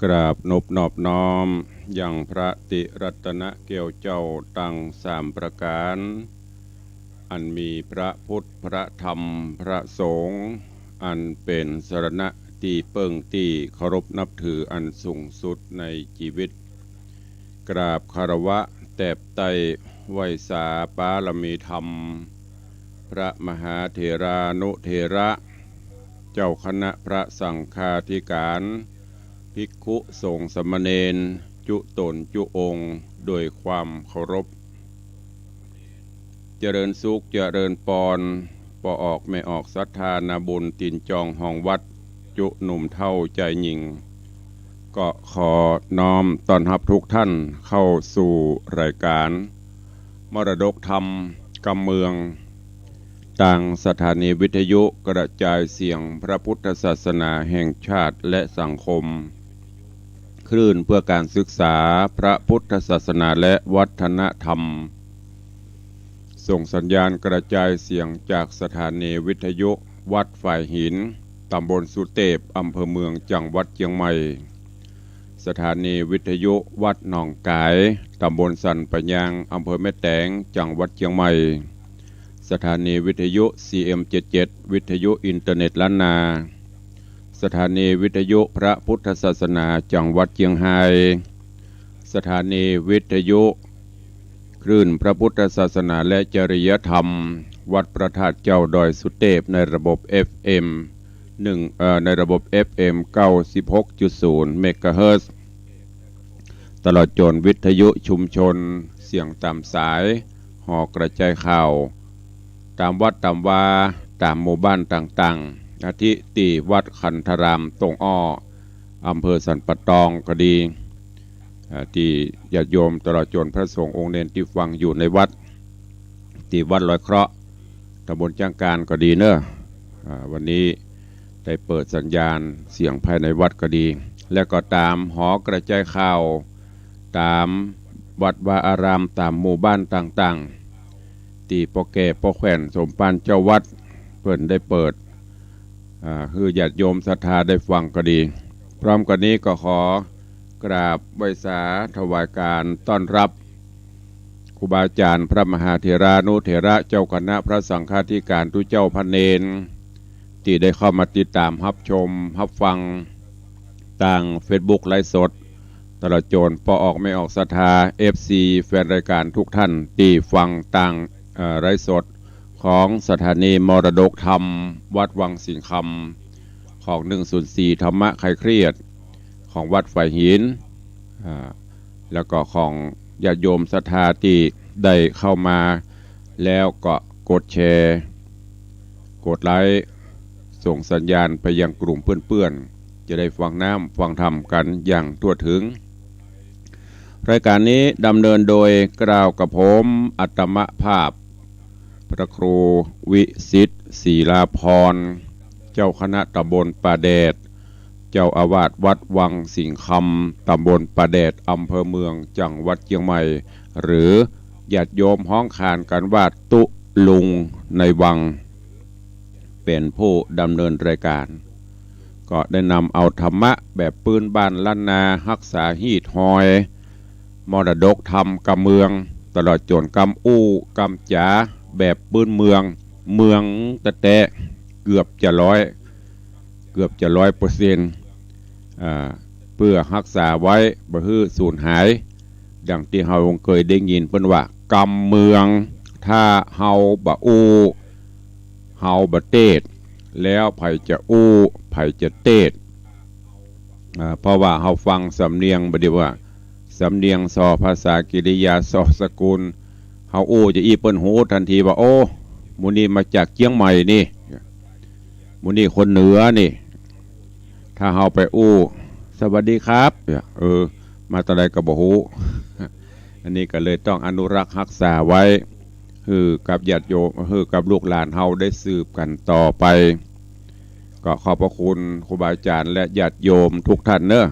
กราบนบนอบน้อมอย่างพระติรัตนเกี่ยวเจ้าตั้งสามประการอันมีพระพุทธพระธรรมพระสงฆ์อันเป็นสรณะที่เปิ่งที่เคารพนับถืออันสูงสุดในชีวิตกราบคารวะแตบไตไวสาปารมีธรรมพระมหาเถรานุเถระเจ้าคณะพระสังฆาธิการภิกขุสงฆ์สมณเณรจุตนจุองค์โดยความเคารพเจริญสุขเจริญปอนปออกไม่ออกศรัทธานาบุญตินจองห้องวัดจุหนุ่มเท่าใจหญิงก็ขอน้อมต้อนรับทุกท่านเข้าสู่รายการมรดกธรรมกำเมืองต่างสถานีวิทยุกระจายเสียงพระพุทธศาสนาแห่งชาติและสังคมคลื่นเพื่อการศึกษาพระพุทธศาสนาและวัฒนธรรมส่งสัญญาณกระจายเสียงจากสถานีวิทยุวัดฝ่ายหินตำบลสุเทพอำเภอเมืองจังหวัดเชียงใหม่สถานีวิทยุวัดหนองกายตำบลสันปะยางอำเภอแม่แตงจังหวัดเชียงใหม่สถานีวิทยุ CM77 วิทยุอินเทอร์เน็ตล้านนาสถานีวิทยุพระพุทธศาสนาจังหวัดเชียงรายสถานีวิทยุคลื่นพระพุทธศาสนาและจริยธรรมวัดพระธาตุเจ้าดอยสุเทพในระบบ FM ในระบบ FM 96.0 เมกะเฮิรตซ์ตลอดจนวิทยุชุมชนเสียงตามสายห่อกระจายข่าวตามวัดตามวาตามหมู่บ้านต่างๆอาทิติวัดคันธารามตรงอ้ออำเภอสันปะตองก็ดีที่ญาติโยมตลอดจนพระสงฆ์องค์เนรที่ฟังอยู่ในวัดที่วัดลอยเคราะห์ตำบลจ้างการก็ดีเนอะวันนี้ได้เปิดสัญญาณเสียงภายในวัดก็ดีและก็ตามหอกระจายข่าวตามวัดวาอารามตามหมู่บ้านต่างๆที่พ่อแก่พ่อแขวนสมปานเจ้าวัดเพิ่นได้เปิดคือญาติโยมศรัทธาได้ฟังก็ดีพร้อมกันนี้ก็ขอกราบไหว้สาถวายการต้อนรับครูบาอาจารย์พระมหาเถรานุเถระเจ้าคณะพระสังฆาธิการทุกเจ้าพระเนรที่ได้เข้ามาติดตามรับชมรับฟังต่าง Facebook ไลฟ์สดตลอดจนพอออกไม่ออกศรัทธา FC แฟนรายการทุกท่านที่ฟังต่างไลฟ์สดของสถานีมรดกธรรมวัดวังสิงคำของ104ธรรมะคลายเครียดของวัดฝ่ายหินแล้วก็ของญาติโยมศรัทธาที่ได้เข้ามาแล้วก็กดแชร์กดไลค์ส่งสัญญาณไปยังกลุ่มเพื่อนๆจะได้ฟังน้ำฟังธรรมกันอย่างทั่วถึงรายการนี้ดำเนินโดยกล่าวกับผมอัตมภาพพระครูวิสิทธิ์ศีลาพรเจ้าคณะตำบลป่าแดดเจ้าอาวาสวัดวังสิงคำตำบลป่าแดดอำเภอเมืองจังหวัดเชียงใหม่หรือญาติโยมห้องขานกันว่าตุลุงในวังเป็นผู้ดำเนินรายการก็ได้นำเอาธรรมะแบบปืนบ้านล้านนารักษาฮีดหอยมรดกธรรมกำเมืองตลอดจนกำอู้กำจ๋าแบบปืนเมืองตะแตะเกือบจะ100%เพื่อรักษาไว้บ่ให้สูญหายดังที่เฮาเคยได้ยินเพิ่นว่ากำเมืองถ้าเฮาบ่อู้เฮาบ่เตดแล้วไผจะอู้ไผจะเตดเพราะว่าเฮาฟังสำเนียงบ่ได้ว่าสำเนียงสอภาษากิริยาสอสกุลเฮาอู้จะอีเปิ้นหูทันทีว่าโอ้หมู่นี้มาจากเชียงใหม่นี่หมู่นี้คนเหนือนี่ถ้าเฮาไปอู้สวัสดีครับมาตะไดก็บ่ฮู้อันนี้ก็เลยต้องอนุรักษ์รักษาไว้คือกับญาติโยมคือกับลูกหลานเฮาได้สืบกันต่อไปก็ขอบพระคุณครูบาอาจารย์และญาติโยมทุกท่านเนอะ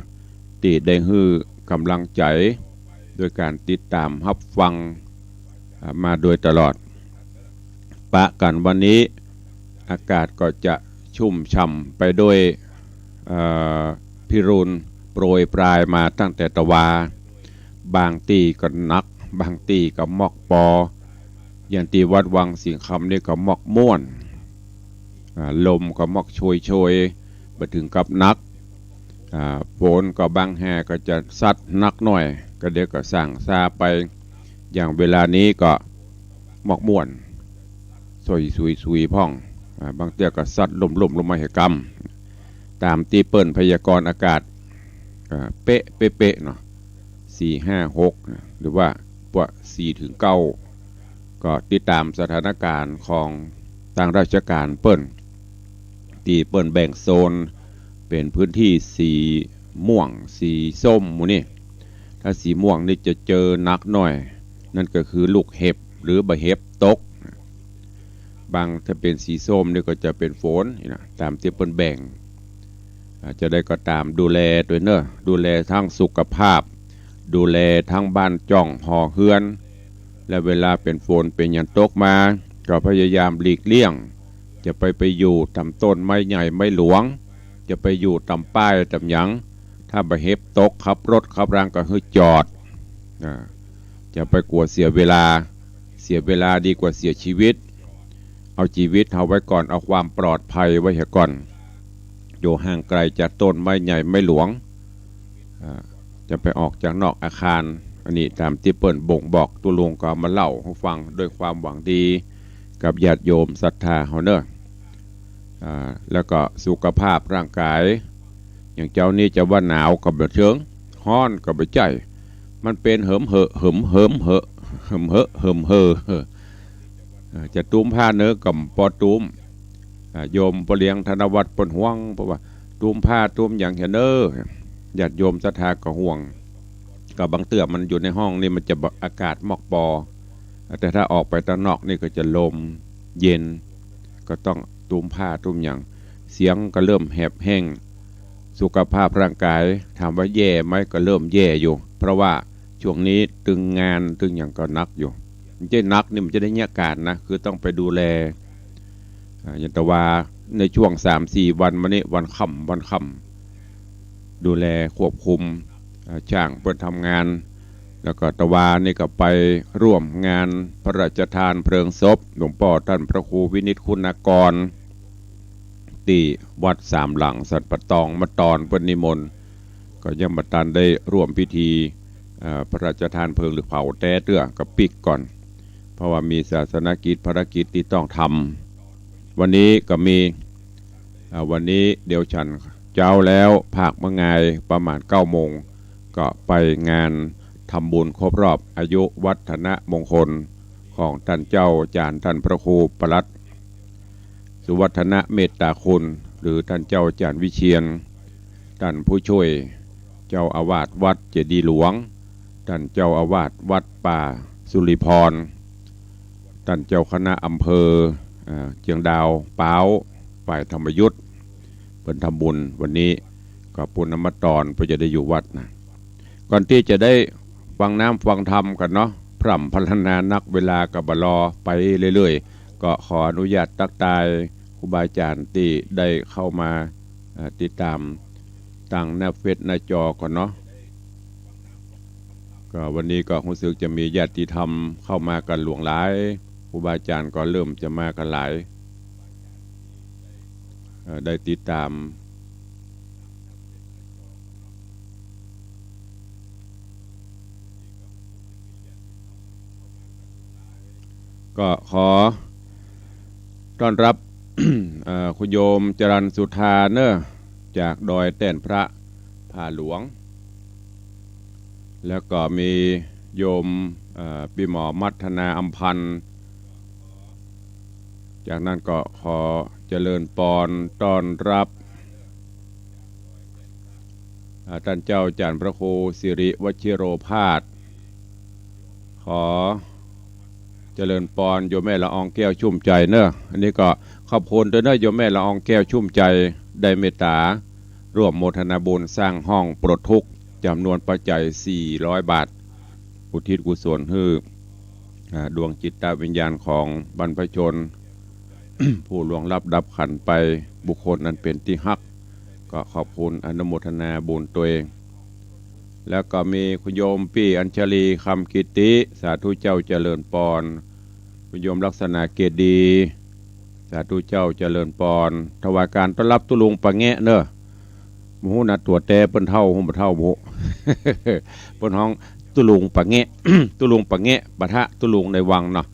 ที่ได้ฮื้อกำลังใจโดยการติดตามรับฟังมาโดยตลอดปะกันวันนี้อากาศก็จะชุ่มฉ่ำไปด้วยพิรุณ โปรยปลายมาตั้งแต่ตะวาบางตีก็นักบางตีก็มอกปอยันตีวัดวังสิงคำนี่ก็มอกม่วนลมก็มอกโชยไปถึงกับนักฝนก็บางแห่ก็จะซัดนักหน่อยก็เดี๋ยวก็สั่งซาไปอย่างเวลานี้ก็มอกม่วนซุยพ่องบางเตี้ยก็ซัดลมลงมาเหตุกรรมตามตีเปิลพยากรณ์อากาศเป๊ะเนาะ4-5-6หรือว่าพวก4-9ก็ติดตามสถานการณ์ของทางราชการเปิลตีเปิลแบ่งโซนเป็นพื้นที่สีม่วงสีส้มหมู่นี่ถ้าสีม่วงนี่จะเจอนักหน่อยนั่นก็คือลูกเห็บหรือใบเห็บตกบางถ้าเป็นสีส้มนี่ก็จะเป็นฝนนะตามที่เปิลแบ่งจะได้ก็ตามดูแลด้วยเนอะดูแลทั้งสุขภาพดูแลทั้งบ้านจ่องหอเฮือนและเวลาเป็นฝนเป็นยันตกมาก็พยายามหลีกเลี่ยงจะไปอยู่ตำต้นไม้ใหญ่ไม้หลวงจะไปอยู่ตำป้ายตำหยังถ้าใบเห็บตกขับรถขับรางก็ให้จอดจะไปกลัวเสียเวลาดีกว่าเสียชีวิตเอาชีวิตเอาไว้ก่อนเอาความปลอดภัยไว้ก่อนอยู่ห่างไกลจากต้นไม้ใหญ่ไม้หลวงจะไปออกจากนอกอาคารอันนี้ตามที่เปิ่นบ่งบอกตัวลงก็มาเล่าให้ฟังด้วยความหวังดีกับญาติโยมศรัทธาเฮาเนอะแล้วก็สุขภาพร่างกายอย่างเจ้านี่จะว่าหนาวกับแบบเชิงฮ้อนกับแบบใจมันเป็นเหิมเหอะจะตุ้มผ้าเนื้อกับปอตุ้มโยมปเลียงธนวัตรปนห่วงเพราะว่าตุ้มผ้าตุ้มอย่างเห็นเนอญาติโยมศรัทธาก็ห่วงกับบางเตื้อมันอยู่ในห้องนี่มันจะอากาศหมอกปอแต่ถ้าออกไปตางนอกนี่ก็จะลมเย็นก็ต้องตุ้มผ้าตุ้มอย่างเสียงก็เริ่มแหบแห้งสุขภาพร่างกายถามว่าแย่ไหมก็เริ่มแย่อยู่เพราะว่าช่วงนี้ตึงงานตึงอย่างก็นักอยู่มันจะนักนี่มันจะได้เงี้ยการนะคือต้องไปดูแลยันตะวาในช่วง 3-4 วันมานี้วันค่ำดูแลควบคุมจ้างเปิดทำงานแล้วก็ตะวานี่ก็ไปร่วมงานพระราชทานเพลิงศพหลวงพ่อท่านพระครูวินิจคุณากรที่วัดสามหลังสัตว์ปะตองมาตอนเปิดนิมนต์ก็ยังบัดตันได้ร่วมพิธีพระราชทานเพลิงหรือเผาแต่เตื้อกับปิกก่อนเพราะว่ามีศาสนกิจภารกิจที่ต้องทำวันนี้ก็มีวันนี้เดี๋ยวฉันเจ้าแล้วภาคเมื่อไงประมาณ9 โมงก็ไปงานทำบุญครบรอบอายุวัฒนมงคลของท่านเจ้าจารย์ท่านพระครูปลัดสุวัฒนเมตตาคุณหรือท่านเจ้าจารย์วิเชียรท่านผู้ช่วยเจ้าอาวาสวัดเจดีย์หลวงท่านเจ้าอาวาสวัดป่าสุริพรท่านเจ้าคณะอำเภอเชียงดาวป้าวฝ่ายธรรมยุทธเป็นทำบุญวันนี้ก็ปุณณมตรเพื่อจะได้อยู่วัดนะก่อนที่จะได้ฟังน้ำฟังธรรมกันเนาะพร่ำพรรณนานักเวลากับบรอไปเรื่อยๆก็ขออนุญาตตักตายครูบาอาจารย์ที่ได้เข้ามาติดตามตั้งหน้าเฟซหน้าจอก่อนเนาะก็วันนี้ก็รู้สึกจะมีญาติธรรมเข้ามากันหลวงหลายครูบาอาจารย์ก็เริ่มจะมากันหลายได้ติดตามก็ขอต้อนรับ คุณโยมจรัญสุธาเนอะจากดอยแต้นพระผาหลวงแล้วก็มีโยมปีหมอมัทนาอัมพันธ์จากนั้นก็ขอเจริญปอนต้อนรับท่านเจ้าจารย์พระครูสิริวชิโรภาสขอเจริญปอนโยมแม่ละอองแก้วชุ่มใจเนอะอันนี้ก็ขอบคุณด้วยเนอะโยมแม่ละอองแก้วชุ่มใจได้เมตตาร่วมโมทนาบุญสร้างห้องปลดทุกข์จำนวนปัจจัย400 บาทอุทิศกุศลให้ดวงจิตวิญญาณของบรรพชน ผู้ล่วงลับดับขันไปบุคคลนั้นเป็นที่ฮักก็ขอบคุณอนุโมทนาบุญตัวเอง แล้วก็มีคุณโยมปี้อัญชลีคำกิติสาธุเจ้าเจริญปอนคุณโยมลักษณะเกตดีสาธุเจ้าเจริญปอนถวายการต้อนรับตุลุงปะแงะเนอะหมูนัดตัวแต่เปิ้นเท่าหุ่มเท่าหมู เปิ้นห้องตุลุงปะแงะ ตุลุงปะแงะปะทะตุลุงในวังเนาะ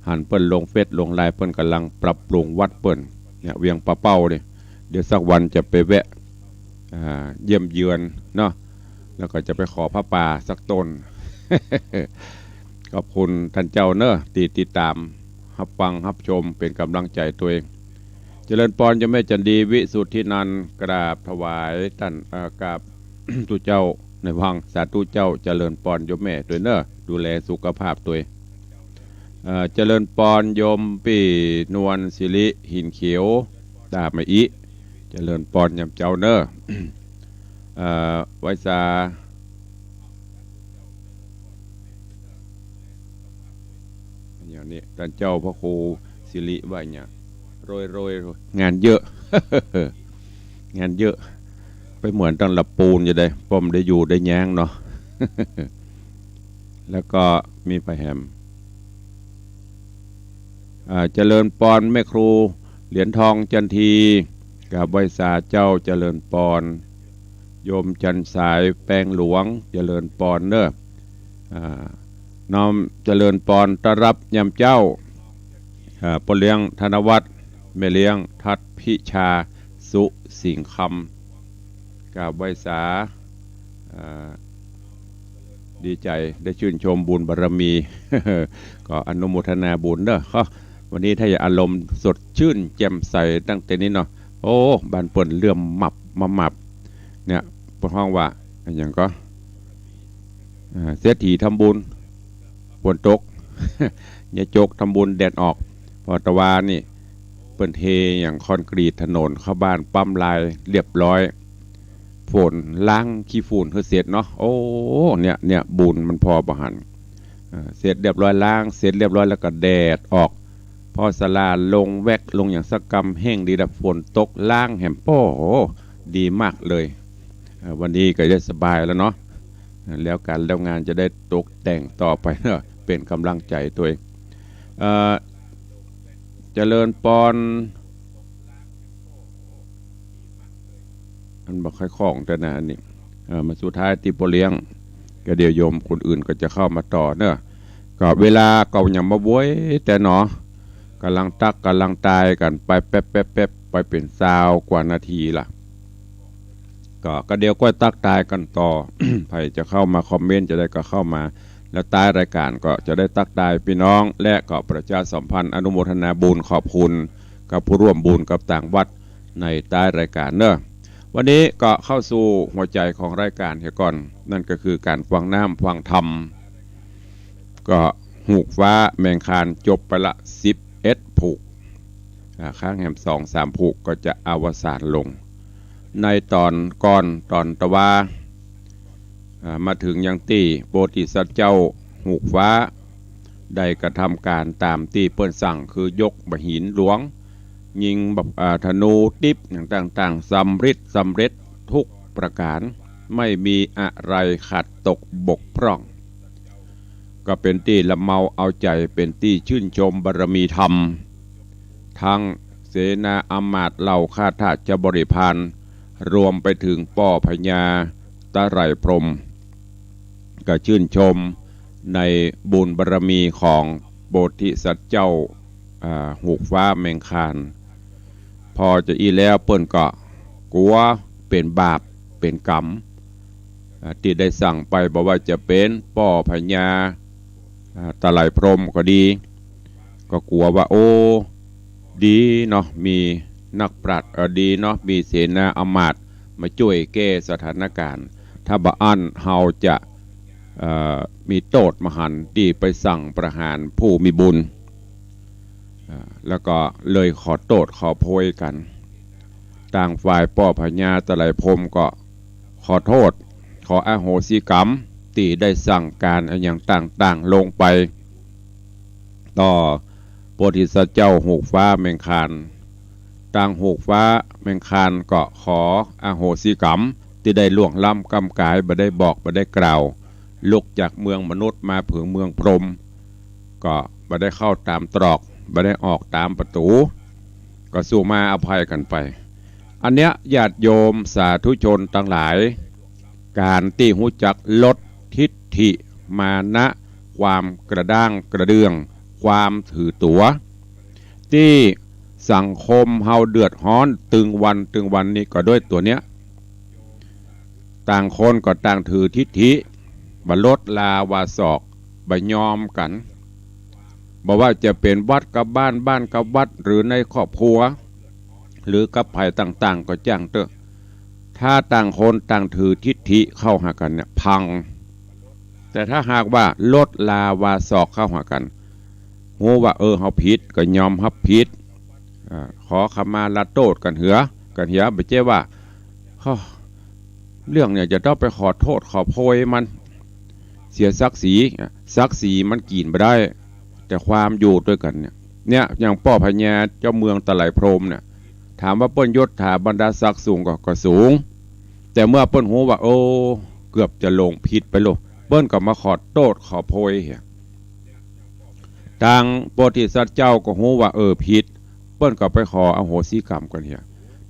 หันเปิ้นลงเฟซลงไลน์เปิ้นกำลังปรับปรุงวัดเปิ้นเนี่ยเวียงปะเป้าเนี่ยเดี๋ยวสักวันจะไปแวะเยี่ยมเยือนเนาะแล้วก็จะไปขอพระป่าสักต้น ขอบคุณท่านเจ้าเนอะติดตามรับฟังรับชมเป็นกำลังใจตัวเองเจริญพรเจ้าแม่จันดีวิสุทธินันท์กราบถวายท่านกราบ ตุเจ้าในวังสาธุเจ้าเจริญพรโยมแม่ตัวเนอะดูแลสุขภาพตัวเองเจริญพรโยมปีนวลศิริหินเขียวดาบมะอิเจริญพรยำเจ้าเนอะไว้ซาอย่างนี้ท่านเจ้าพระครูศิริว่าเนี่ยโรยงานเยอะ งานเยอะไปเหมือนตั้งหลับปูนอยู่ได้ป้อมได้อยู่ได้แย้งเนาะ แล้วก็มีไปแฮมเจริญปอนแม่ครูเหรียญทองจันทีกับไวสาเจ้าเจริญปอนโยมจันสายแปลงหลวงเจริญปอนเนอะน้อมเจริญปอนต้อนรับยำเจ้าปเลี้ยงธนวัฒน์แม่เลี้ยงทัดพิชาสุสิงคำกับไวสาดีใจได้ชื่นชมบุญบารมี ก็อนุโมทนาบุญเนอะวันนี้ถ้าอยากอารมณ์สดชื่นแจ่มใสตั้งแต่นี้เนาะโอ้บานเปิ่นเลื่อมหมับเนี่ยพระห้องว่าอย่างก็เสียทีทำบุญฝนตก อย่าโจกทำบุญแดดออกพอตะวานี่เปิ่นเทอย่างคอนกรีตถนนเข้าบ้านปั๊มลายเรียบร้อยฝนล้างขี้ฝุ่นคือเสร็จเนาะโอ้เนี่ยบุญมันพอประหันเสร็จเรียบร้อยล้างเสร็จเรียบร้อยแล้วก็แดดออกพอสลาลงแวกลงอย่างสักกำแห้งดีดับฝนตกล้างแหมโป้โหดีมากเลยวันนี้ก็ได้สบายแล้วเนาะแล้วการแล้วงานจะได้ตกแต่งต่อไปเนอะเป็นกำลังใจตัวเองเจริญปอนอันบอกค่อยคล่องแต่นะอันนี้มาสุดท้ายติโปเลี้ยงก็เดี๋ยวโยมคนอื่นก็จะเข้ามาต่อเนอะก็เวลาเก่าอย่างมาบวยแต่เนาะกำลังตักกำลังตายกันไปแป๊บไปเป็นซาวกว่านาทีล่ะก็เดี๋ยวก็ตักตายกันต่อ ใครจะเข้ามาคอมเมนต์จะได้ก็เข้ามาแล้วใต้รายการก็จะได้ตักตายพี่น้องและก็ประชาสัมพันธ์อนุโมทนาบุญขอบคุณกับผู้ร่วมบุญกับต่างวัดในใต้รายการเนอะวันนี้ก็เข้าสู่หัวใจของรายการเฮียก่อนนั่นก็คือการฟังน้ำฟังธรรมก็หูกฟ้าแมงคานจบไปละ11ผูกข้างแหม2-3ผูกก็จะอวสานลงในตอนก่อนตอนตะวามาถึงยังตีโพธิสัตว์เจ้าหูกฟ้าได้กระทำการตามที่เปิ้นสั่งคือยกบหินหลวงยิงแบบธนูติบอย่างต่างๆสำเร็จทุกประการไม่มีอะไรขาดตกบกพร่องก็เป็นที่ละเมาเอาใจเป็นที่ชื่นชมบารมีธรรมทั้งเสนาอมาตย์เหล่าข้าทาสบริพารรวมไปถึงป่อพญาตะไรพรหมก็ชื่นชมในบุญบารมีของโพธิสัตว์เจ้าหูกฟ้าแมงคานพอจะอีแล้วเปิ้นก็กลัวเป็นบาปเป็นกรรมที่ได้สั่งไปบอกว่าจะเป็นป่อพญาตะไลพรหมก็ดีก็กลัวว่าโอ้ดีเนาะมีนักปราชญ์ดีเนาะมีเสนาอมาตย์มาช่วยแก้สถานการณ์ถ้าบ่อันเฮาจะมีโทษมหันต์ที่ไปสั่งประหารผู้มีบุญแล้วก็เลยขอโทษขอโพยกันต่างฝ่ายป่อพญาตะไลพรหมก็ขอโทษขออโหสิกรรมที่ได้สั่งการอย่างต่างๆลงไปต่อโพธิสัตว์เจ้าหูกฟ้าแมงคานต่างหูกฟ้าแมงคานก็ขออโหสิกรรม ที่ได้ล่วงล้ำกำกายบ่ได้บอกบ่ได้กล่าวลุกจากเมืองมนุษย์มาถึงเมืองพรหมก็บ่ได้เข้าตามตรอกบ่ได้ออกตามประตูก็สู้มาอภัยกันไปอันเนี้ยญาติโยมสาธุชนทั้งหลายการที่หูจักลดทิฏฐิมานะความกระด้างกระเดื่องความถือตัวที่สังคมเฮาเดือดร้อนตึงวันนี้ก็ด้วยตัวเนี้ยต่างคนก็ต่างถือทิฏฐิบลดลาวาศอกบยอมกันบอกว่าจะเป็นวัดกับบ้านกับวัดหรือในครอบครัวหรือกับภัยต่างๆก็จ้างเถอะถ้าต่างคนต่างถือทิฏฐิเข้าหากันเนี่ยพังแต่ถ้าหากว่าลดลาวาศอกเข้าหากันหูว่าเฮาผิดก็ยอมรับผิดขอขมาลาโทษกันเหือไปเจ้ว่าเรื่องเนี่ยจะต้องไปขอโทษขอโพยมันเสียศักดิ์ศรีมันกินไปได้แต่ความอยู่ด้วยกันเนี่ยอย่างป้อพญาเจ้าเมืองตะไหลพรหมเนี่ยถามว่าเปิ้นยศถาบรรดาศักดิ์สูงก็สูงแต่เมื่อเปิ้นหูว่าเกือบจะลงผิดไปโลเปิ้นก็มาขอโทษขอโพยเหียทางโพธิสัตว์เจ้าก็หูว่าผิดเปิ้นก็ไปขออโหสิกรรมกันเหีย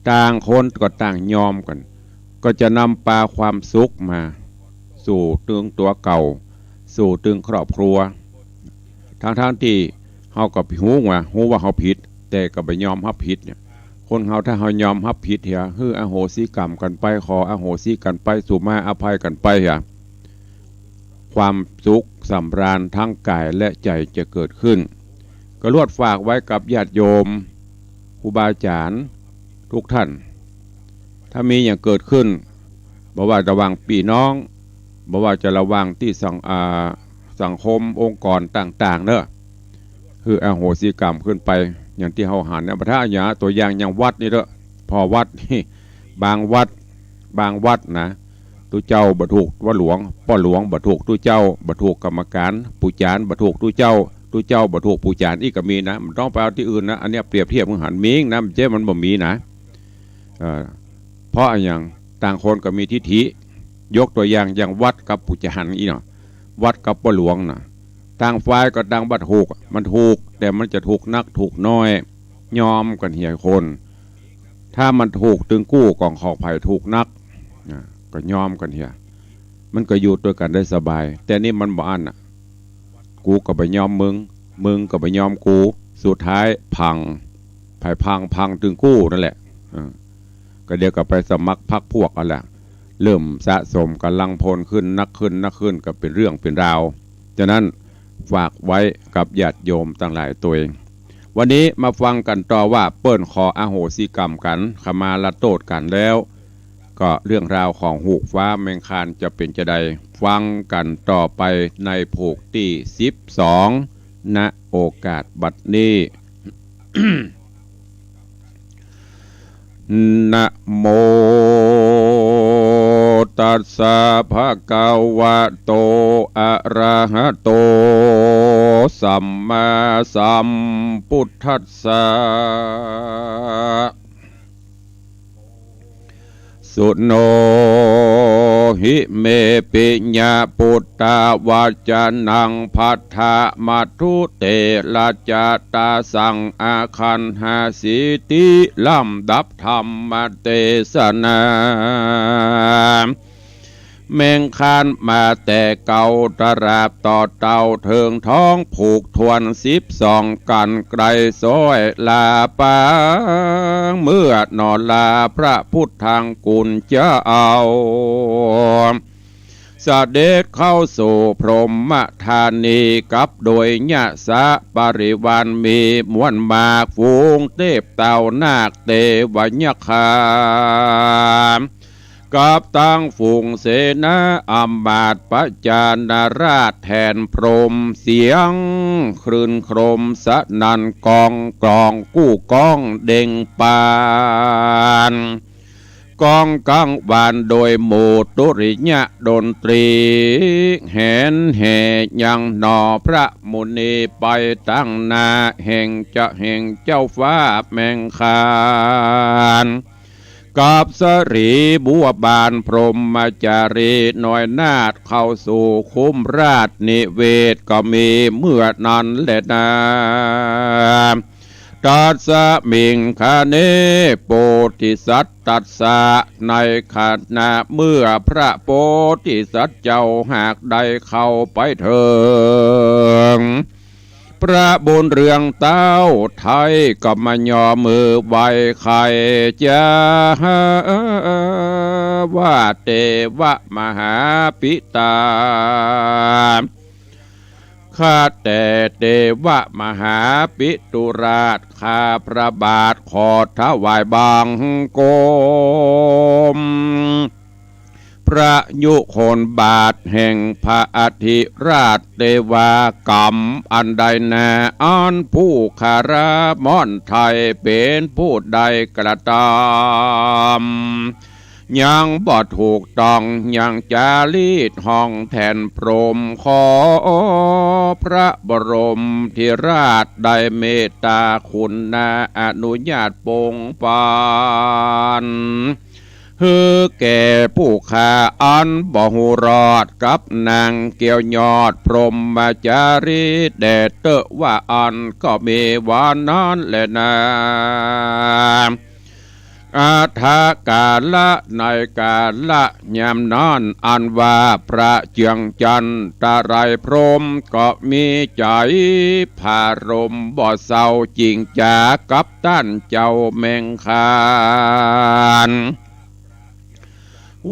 ต่างคนก็ต่างยอมกันก็จะนำปาความสุขมาสู่ตึงตัวเก่าสู่ตึงครอบครัวทางที่เฮาก็หูว่าเฮาผิดแต่ก็ไปยอมรับผิดเนี่ยคนเฮาถ้าเฮายอมรับผิดเหียฮืออโหสิกรรมกันไปขออโหสิกันไปสู่มาอภัยกันไปเหียความสุขสำราญทั้งกายและใจจะเกิดขึ้นก็รวดฝากไว้กับญาติโยมครูบาอาจารย์ทุกท่านถ้ามีอย่างเกิดขึ้นบอกว่าระวังพี่น้องบอกว่าจะระวังที่สังคมองค์กรต่างๆเนอะคืออโหสิกรรมขึ้นไปอย่างที่เฮาหันเนี่ยพระญาตัวอย่างอย่างวัดนี่เด้อพอวัดนี่บางวัดนะตุเจ้าบ่ถูกว่าหลวงพ่อหลวงบ่ถูกตุเจ้าบ่ถูกกรรมการผู้จานบ่ถูกตุเจ้าบ่ถูกผู้จานอีกก็มีนะมันต้องไปเอาที่อื่นนะอันเนี้ยเปรียบเทียบมันหันมิงนะมันบ่มีนะเพราะอย่างต่างคนก็มีทิฏฐิยกตัวอย่างวัดกับผู้จานอีเนาะวัดกับพ่อหลวงนะต่างฝ่ายก็ต่างบัดถูกมันถูกแต่มันจะถูกนักถูกน้อยยอมกันเหี่ยคนถ้ามันถูกตึงกู้กองขอกไผ่ถูกนักก็ยอมกันเหี่ยมันก็อยู่ด้วยกันได้สบายแต่นี่มันบ่อันกูก็ไปยอมมึงก็ไปยอมกูสุดท้ายพังพังตึงกู้นั่นแหละก็เดี๋ยวก็ไปสมัครพรรคพวกกันแหละเริ่มสะสมกำลังพลขึ้นนักขึ้นก็เป็นเรื่องเป็นราวฉะนั้นฝากไว้กับญาติโยมต่างหลายตัวเองวันนี้มาฟังกันต่อว่าเปิ้นขออโหสิกรรมกันขมาลาโทษกันแล้วก็เรื่องราวของหูกฟ้าแมงคานจะเป็นจะใดฟังกันต่อไปในผูกที่12ณโอกาสบัดนี้ นะโมตัสสะภะคะวะโตอะระหะโตสัมมาสัมพุทธัสสะสุโนหิเมปิญาปุตตาวาจานังภัทธะมัทุเตละจาตาสังอาคันหาสิติลำดับธรรมเทศนาแมงคานมาแต่เก่าตราบต่อเต่าเทิงท้องผูกทวน12กันไกลซ้อยลาปางเมื่อนอนลาพระพุทธังกุลเจ้าเสด็จเข้าสู่พรหมธานีกับโดยญาสะปริวารมีมวลมากฝูงเทพเต่านาคเทวญคากับตั้งฝูงเสนาอัมบาตปัจจานาราชแทนพรหมเสียงคลื่นโครมสนันกองกลองกู้กองเด่งปานกองกังวานโดยหมู่ตุริยะดนตรีแหนแห่ยังหนอพระมุนีไปตั้งนาแห่งเจ้าฟ้าแมงคาน กับสรีบัวบานพรหมจารีหน่อยนาฏเข้าสู่คุ้มราชนิเวศก็มีเมื่อนั้นแหละนะตัสสะมิงคเนโพธิสัตว์ตัสสะในขณะเมื่อพระโพธิสัตว์เจ้าหากได้เข้าไปถึงพระบุญเรืองเต้าไทยก็มาย่อมือไหวไข่จะว่าเทวมหาปิตาข้าแต่เทวมหาปิตุราชข้าพระบาทขอถวายบังคมพระยุคลบาทแห่งพระอธิราชเทวากรรมอันใดแน่อันผู้คารามอนไทยเป็นผู้ใดกระทำยังบ่ถูกต้องยังจารีตห้องแทนพรหมขอพระบรมธิราชได้เมตตาคุณนาอนุญาตปงปานแก่ผู้ขาอันบ่หูรอดกับนางเกี่ยวยอดพรหมจารีแดดเตอว่าอันก็มีวันนั้นแหละนะอาทากาละในกาละยามนอนอันว่าพระเจียงจันตะไรพรหมก็มีใจพารมบ่เศร้าจริงจากับท่านเจ้าแมงคาน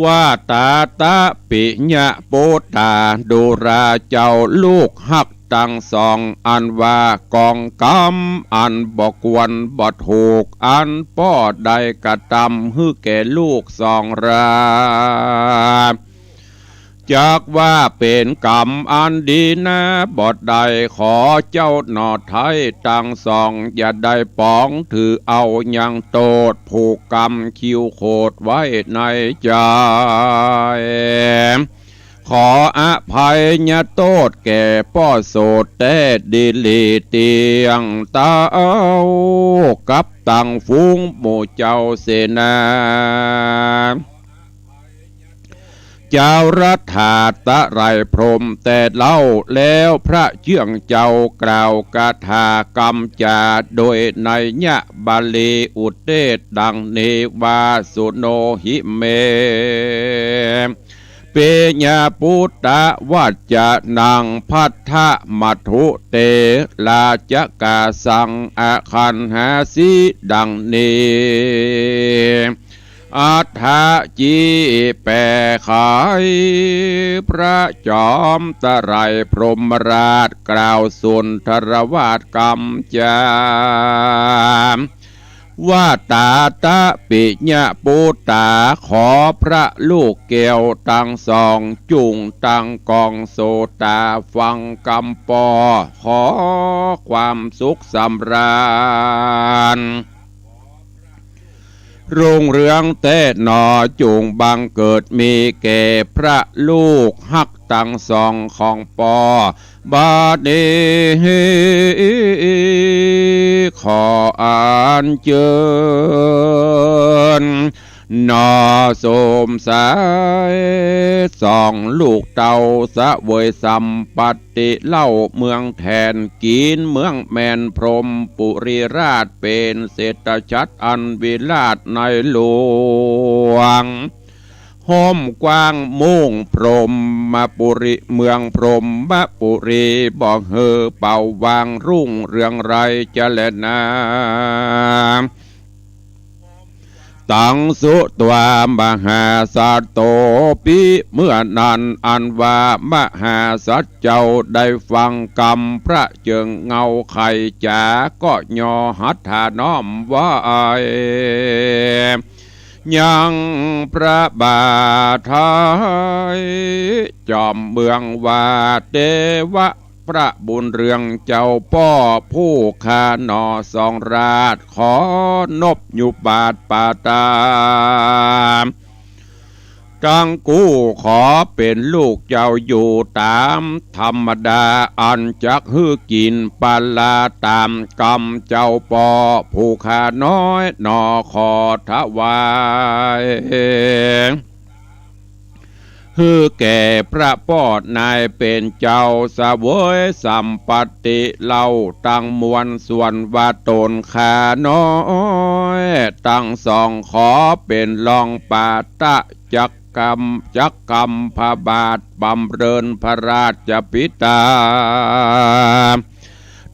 ว่าตาตะปิญะโปตาดูราเจ้าลูกหักตั้งสองอันว่ากองกำอันบ่กวนบ่ถูกอันป้อใดกระทำให้แก่ลูกสองราจากว่าเป็นกรรมอันดีนะบทใดขอเจ้าหนอไทยตั้งสองอย่าได้ป้องถือเอายังโตดผูกกรรมคิวโคดไว้ในใจขออภัยญาโตดแก่ป้อโสดแต่ดิลีเตียงตากับตั้งฟูงหมู่เจ้าเสนาเจ้ารัฐาตะไรพรหมแต่เล่าแล้วพระเชื่องเจ้ากล่าวกาถากรรมจาโดยในยะบาลีอุเทศดังเนวาสุโนหิเมเปญาปุตตะวัจจะนังพัทธมัทุเตลาจกาสังอาคันหาสีดังนี้อัฏฐจีแปรขายพระจอมตะไรพรหมราชกล่าวสุนทรวาทกรรมจามว่าตาตะปิญะปูตาขอพระลูกเกี่ยวตั้งสองจุงตั้งกองโสตาฟังกำปอขอความสุขสำราญรุ่งเรืองแต่หนอจุงบังเกิดมีแก่พระลูกหักตั้งสองของปอบาดนี้ขออ่านเจิญนอสมสายสองลูกเต่าสะเวยสัมปติเล่าเมืองแทนกินเมืองแมนพรหมปุริราชเป็นเศรษฐชัดอันวิราชในหลวงห้อมกว้างมุ่งพรหมปุริเมืองพรหมปุรีบอกเฮอเป่าวางรุ่งเรืองไรเจริญนาตังสุตวามหาสัตโตปิเมื่อนั้นอันว่ามหาสัตเจ้าได้ฟังกรรมพระเจิงเงาไข่จาก็ยอหัตถาน้อมว่ายังพระบาทายจอมเมืองวาเทวะพระบุญเรืองเจ้าป้อผู้ขานอสองราชขอนบอยู่บาทปาตา กังกูขอเป็นลูกเจ้าอยู่ตามธรรมดาอันจักฮื้อกินปาลาตามกรรมเจ้าปอผู้ขาน้อยนอขอถวายฮือแก่พระปอดนายเป็นเจ้าสะเวยสัมปติเล่าตั้งมวลส่วนว่าตนขาน้อยตั้งสองขอเป็นรองปาตะจักกรรมพระบาทบำเริญพระราชปิตา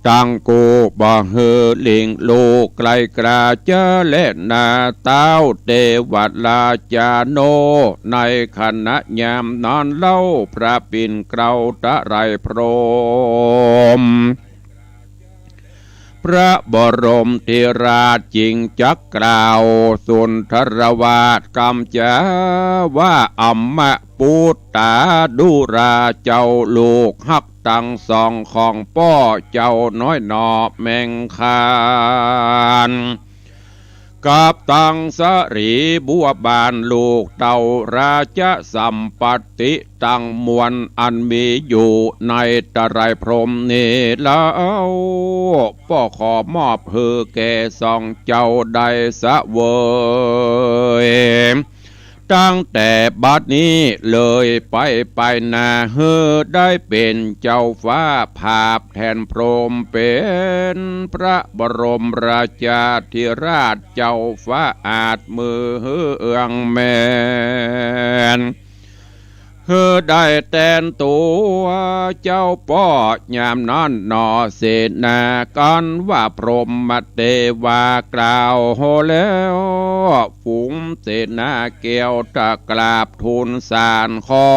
ตั้งกูบ่เฮือลิงลูกไกลกราเจเล่นนาเต้าเทวลาจาโนในขณะยามนอนเล่าพระปิ่นเกลาตะไรพรหมพระบรมธิราชจิงจักกล่าวสุนทรวาทกำจาว่าอัมมะปูตาดูราเจ้าลูกฮักตั้งสองของป้อเจ้าน้อยหนอแมงคานกับตังสรีบัวบานลูกเต่าราชสัมปติตั้งมวลอันมีอยู่ในตะไรพรหมนี่แล้วป้อขอมอบเฮือแก่สองเจ้าได้สะเวยตั้งแต่บัดนี้เลยไปนาเฮือได้เป็นเจ้าฟ้าภาพแทนพรหมเป็นพระบรมราชาธิราชเจ้าฟ้าอาจมือเฮืองแมนเฮือได้แตนตัวเจ้าป้อยามนอนนอเสนากันว่าพรหมเทวากล่าวโหแล้วฝูงเสนาเกี่ยวตะกราบทูลสารขอ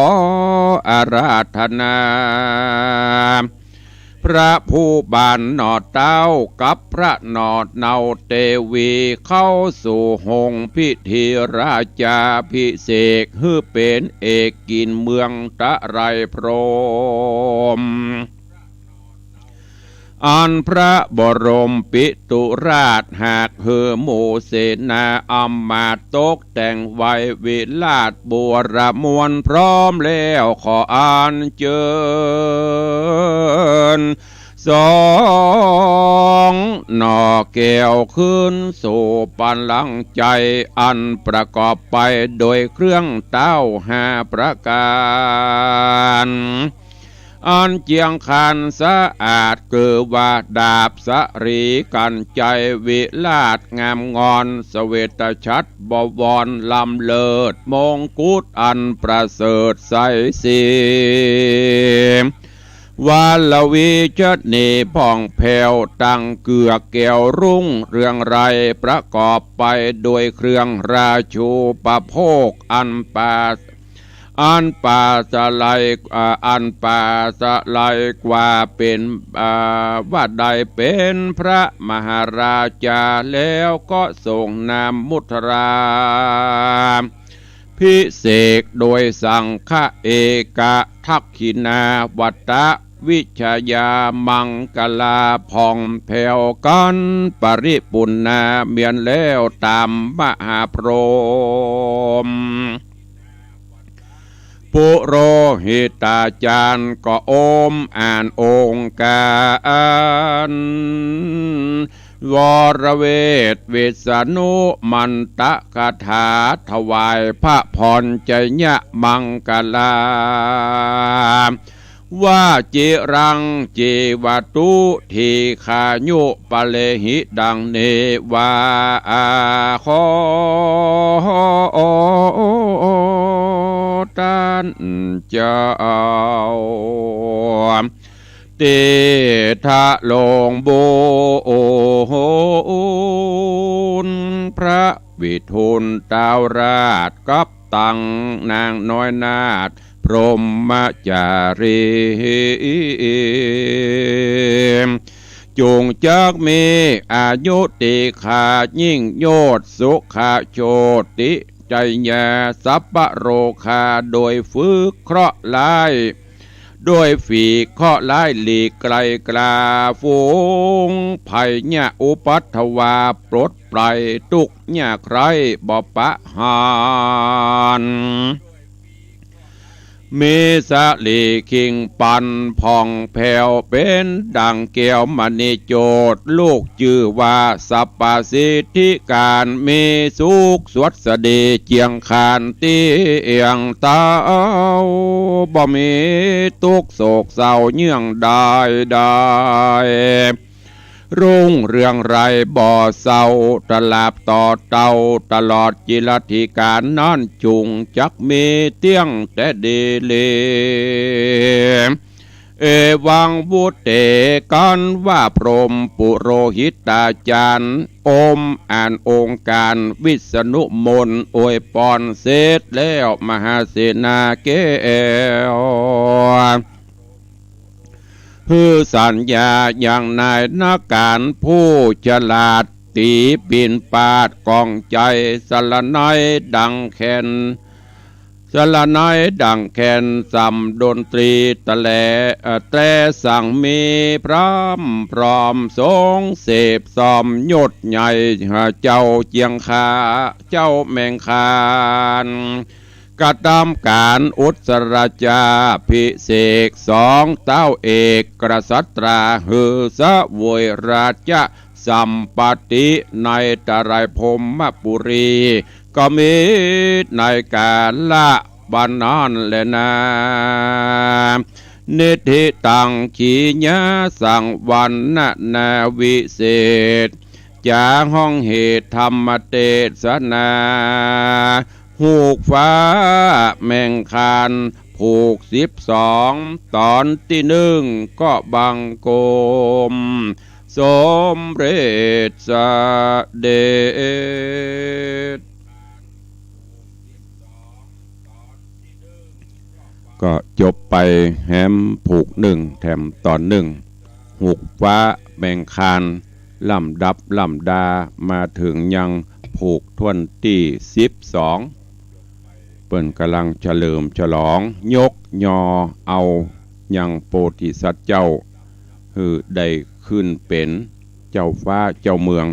อาราธนาพระผู้บานหนอดเต้ากับพระหนอดเนาเตวีเข้าสู่หงพิธีราชาพิเศษฮือเป็นเอกกินเมืองตะไรพรหมอันพระบรมปิตุราชหากเฮือหมู่เสนาอัมมาตกแต่งไว้วิลาศบัวระมวลพร้อมแล้วขออัญเชิญสองหน่อแก้วขึ้นสู่ปันลังใจอันประกอบไปโดยเครื่องเต้า5ประการอันเจียงคันสะอาดคือว่าดาบสรีกันใจวิลาศงามงอนเสวตชัดบวรลำเลิศมงกุฎอันประเสริฐใสสีวาลวีชนีพ่องแผ่วตั้งเกือกแก้วรุ่งเรืองไรประกอบไปโดยเครื่องราชูปโภคอันปาสะไลกว่าเป็นว่าใดเป็นพระมหาราชาแล้วก็ส่งนามมุทราพิเศษโดยสังฆเอกทักขินาวัตตะวิชยามังกลาผ่องแผ่วกันปริปุณนาเมียนแล้วตามมหาพรหมปุโรหิตาจารย์ก็โอมอ่านองค์การวรเวทวิษณุมันตะคาถาถวายพระพรใจญะมังกลาว่าจิรังจิวตุทีขายุปะเลหิดังเนวาขอท่านเจ้าเตทะลงโบนพระวิทูลตาวราชกับตังนางน้อยนาถพรหมจารีจงจักมีอายุติขายิ่งโยชสุขาโชติใจญาสัพพโรคาโดยฝึกเคราะห์ลายด้วยฝีเคราะห์ลายหลีกไกลกลาฝูงภัยญะอุปัตถวาปลดปล่อยทุกข์ยากไรบ่ปะหาน มีสะลีคิงปันพองแผ่วเป็นดังแก้วมณีโจทย์ลูกจื่อว่าสัพพสิทธิการมีสุขสวดสดีเจียงคานตีเอียงเต้าบ่มีทุกโศกเศร้าเยื่องได้รุ่งเรืองไรบ่อเศร้าตลาบต่อเต่าตลอดจิรธิการนั่นจุงจักมีเตี้ยงแต่ดีเลเอวังวุเตกันว่าพรหมปุโรหิตาจารย์อมอ่านองค์การวิษณุมนต์อวยปอนเสร็จแล้วมหาเสนาเกลคือสัญญาอย่างนายนาการผู้ฉลาดตีปินปาดกองใจสละน้อยดังแคนสละน้อยดังแคนสัมดนตรีตะแลแต่สั่งมีพร้อมสงเสพสอมยศใหญ่เจ้าเจียงคาเจ้าแมงคานกระทำการอุตรจาพิเศษสองเต้าเอกกษัตราหือสะวยราชสัมปติในตรายพรหมปุรีก็มีในกาละบันนานและนานิธิตังขีญาสังวันนาวิเศษจาห้องเหตุธรรมเทศนาหูกฟ้าแมงคานผูก12ตอนที่1ก็บังโกมสมเร็จสเด็จก็จบไปแฮมผูก1แถมตอน1หูกฟ้าแมงคานลำดับลำดามาถึงยังผูกทวนที่12เปิ้นกำลังเฉลิมฉลองยกยอเอายังโพธิสัตว์เจ้าคือได้ขึ้นเป็นเจ้าฟ้าเจ้าเมือง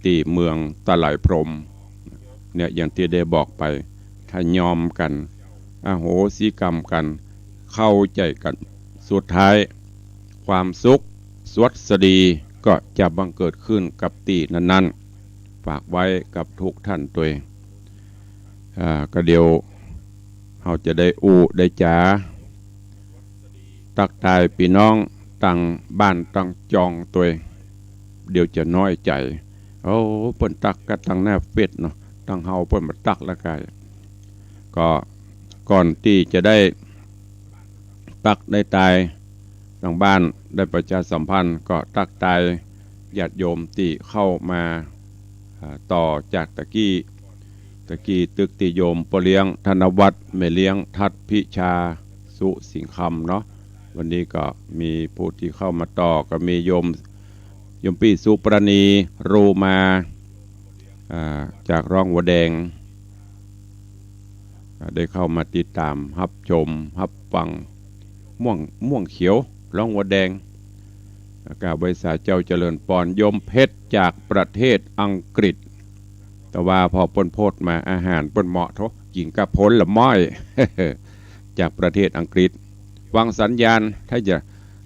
ที่เมืองตะไหลพรหมเนี่ยอย่างที่ได้บอกไปถ้ายอมกันอโหสิกรรมกันเข้าใจกันสุดท้ายความสุขสวัสดีก็จะบังเกิดขึ้นกับตีนั้นๆฝากไว้กับทุกท่านตัวเองก็เดี๋ยวเราจะได้ได้จ๋าตักทายพี่น้องตั้งบ้านตั้งจองตัวเองเดี๋ยวจะน้อยใจโอ้เปิ้นตักก็ตั้งหน้าเป็ดเนาะตั้งเฮาเปิ้นมาตักละกายก็ก่อนที่จะได้ตักได้ตายทางบ้านได้ประชาสัมพันธ์ก็ตักตายญาติโยมที่เข้ามาต่อจากตะกี้ตึกติโยมปเลี้ยงธนวัฒน์แม่เลี้ยงทัดพิชาสุสิงคำเนาะวันนี้ก็มีผู้ที่เข้ามาต่อก็มีโยมปีสุปรณีรูมาจากร่องวัวแดงได้เข้ามาติดตามรับชมรับฟังม่วงเขียวร่องวัวแดงกาบริษัทเจ้าเจริญปอนโยมเพชรจากประเทศอังกฤษแต่ว่าพอปนโพดมาอาหารปนเหมาะทุกกินกับผลละม้อย จากประเทศอังกฤษวางสัญญาณถ้าจะ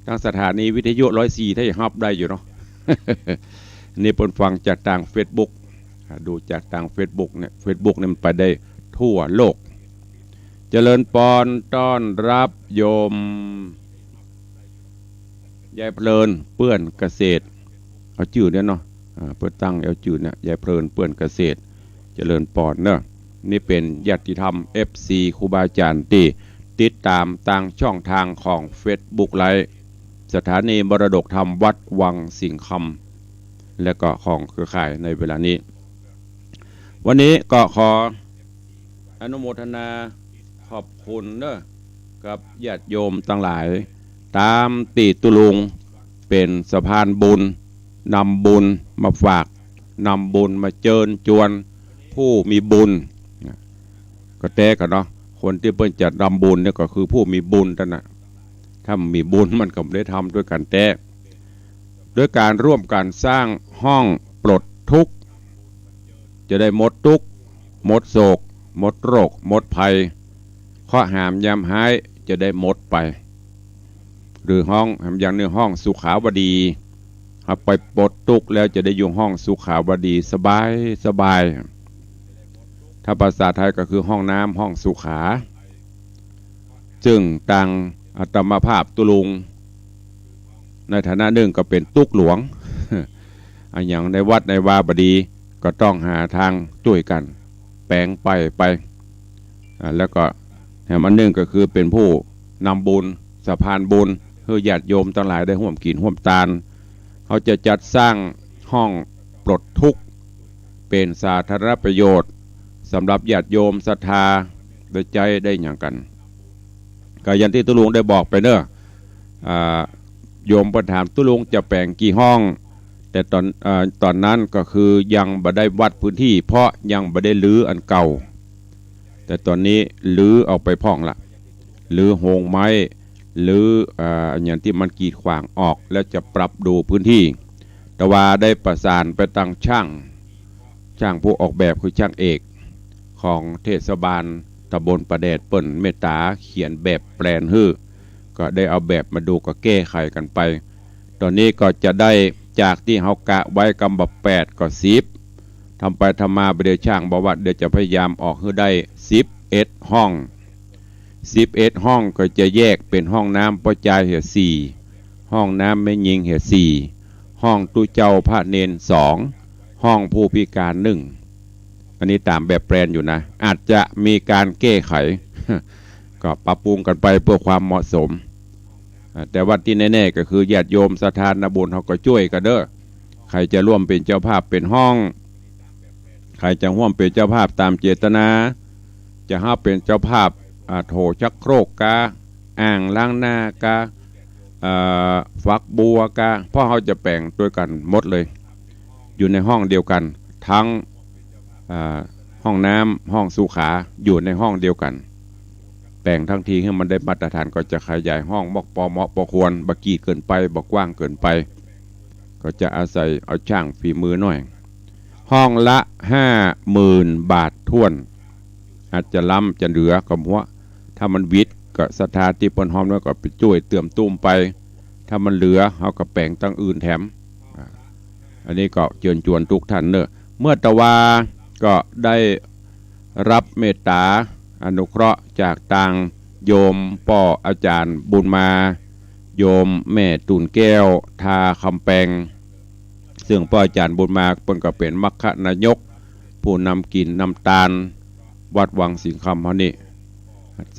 ทางสถานีวิทยุ104ถ้าจะฮับได้อยู่เนาะ นี่ปนฟังจากทาง Facebook ดูจากทาง Facebook เนี่ย Facebook เนี่ยมันไปได้ทั่วโลกเจริญปอนต้อนรับโยมยายเพลินเปื้อนเกษตรเอาชื่อเนี่ยเนาะเพื่อตั้งเอาจืดเนี่ยยายเพลินเปื้อนเกษตรเจริญปอนเนอะนี่เป็นญาติธรรม FC ครูบาอาจารย์ที่ติดตามทางช่องทางของ Facebook ไลฟ์สถานีมรดกธรรมวัดวังสิงห์คำและก็ของเครือข่ายในเวลานี้วันนี้ก็ขออนุโมทนาขอบคุณเนอะกับญาติโยมทั้งหลายตามติตุลุงเป็นสะพานบุญนำบุญมาฝากนำบุญมาเจิญจวนผู้มีบุญก็แต้กันเนาะคนที่เพิ่นจัดนำบุญเนี่ยก็คือผู้มีบุญท่านนะถ้ามีบุญมันก็ไม่ได้ทำด้วยกันแต้ด้วยการร่วมกันสร้างห้องปลดทุกข์จะได้หมดทุกข์หมดโศกหมดโรคหมดภัย ข้อหามยามหายจะได้หมดไปหรือห้องอย่างหนึ่งห้องสุขาวดีไปปลดทุกข์แล้วจะได้อยู่ห้องสุขาวดีสบายสบายถ้าภาษาไทยก็คือห้องน้ำห้องสุขาจึงตังอัตมภาพตุลุงในฐานะหนึ่งก็เป็นตุกหลวง อย่างในวัดในวาบดีก็ต้องหาทางช่วยกันแปลงไปแล้วก็แถมอันหนึ่งก็คือเป็นผู้นำบุญสะพานบุญเพื่อญาติโยมทั้งหลายได้ร่วมกินร่วมทานเขาจะจัดสร้างห้องปลดทุกข์เป็นสาธารณประโยชน์สำหรับญาติโยมศรัทธาได้ใจได้อย่างกันก็อย่างที่ตุลุงได้บอกไปเนอะโยมประถามตุลุงจะแปลงกี่ห้องแต่ตอนนั้นก็คือยังบ่ได้วัดพื้นที่เพราะยังบ่ได้ลื้ออันเก่าแต่ตอนนี้ลื้อออกไปพ่องละลื้อโฮงไม้ลื้ออย่างที่มันกีดขวางออกแล้วจะปรับดูพื้นที่แต่ว่าได้ประสานไปตั้งช่างผู้ออกแบบคือช่างเอกของเทศบาลตำบลประแดดเปิ่นเมตตาเขียนแบบแปลนฮื้อก็ได้เอาแบบมาดูก็แก้ไขกันไปตอนนี้ก็จะได้จากที่เฮากะไว้กำบับ8ก็10ทำไปทำมาเดี๋ยวช่างบอกว่าเดี๋ยวจะพยายามออกให้ได้11ห้อง11ห้องก็จะแยกเป็นห้องน้ำประจายเหตุ4ห้องน้ำแม่ยิงเหตุ4ห้องตู้เจ้าพระเนน2ห้องผู้พิการ1อันนี้ตามแบบแปลนอยู่นะอาจจะมีการแก้ไข ก็ปรับปรุงกันไปเพื่อความเหมาะสมแต่ว่าที่แน่ๆก็คือญาติโยมสถานบุญเขาก็ช่วยกันเด้อใครจะร่วมเป็นเจ้าภาพเป็นห้องใครจะร่วมเป็นเจ้าภาพตามเจตนาจะห้าเป็นเจ้าภาพโถชักโครกกาอ่างล้างหน้ากาฝักบัวกาเพราะเขาจะแบ่งด้วยกันหมดเลยอยู่ในห้องเดียวกันทั้งห้องน้ำห้องสุขาอยู่ในห้องเดียวกันแบ่งทั้งทีให้มันได้มาตรฐานก็จะขยายห้องบอกปอเหมาะปอควรบักกี้เกินไปบอกกว้างเกินไปก็จะอาศัยเอาช่างฝีมือหน่อยห้องละ50,000 บาทท้วนอาจจะล้ำจะเหลือกับหัวถ้ามันวิทย์ก็สถานที่ปนหอมแล้วก็ไปช่วยเติมตุ้มไปถ้ามันเหลือเอาก็แบ่งตั้งอื่นแถมอันนี้ก็เชิญชวนทุกท่านเนอะเมื่อตะวาก็ได้รับเมตตาอนุเคราะห์จากทางโยมป่ออาจารย์บุญมาโยมแม่ตุนแก้วทาคำแปงซึ่งป่ออาจารย์บุญมาเพิ่นก็เป็นมัคคนายกผู้นำกินนำตาลวัดวังสิงคำเขานี่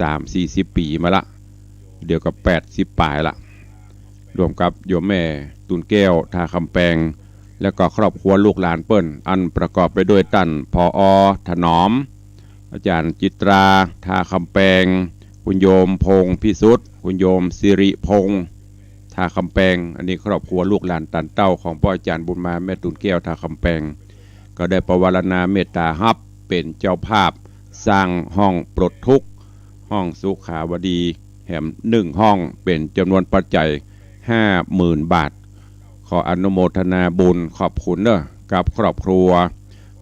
30-40 ปีมาละเดี๋ยวก็80 ปลายละรวมกับโยมแม่ตุนแก้วทาคำแปงแล้วก็ครอบครัวลูกหลานเปิ้นอันประกอบไปด้วยตั้นพอถนอมอาจารย์จิตราทาคำแปงคุณโยมพงพิสุทธิ์คุณโยมสิริพงทาคำแปงอันนี้ครอบครัวลูกหลานตันเต้าของพ่ออาจารย์บุญมาแม่ตุนแก้วทาคำแปงก็ได้ประวารณาเมตตาฮับเป็นเจ้าภาพสร้างห้องปลดทุกข์ห้องสุขาวดีแห่ม1ห้องเป็นจำนวนปัจจัย50,000 บาทขออนุโมทนาบุญขอบคุณเนอะกับครอบครัว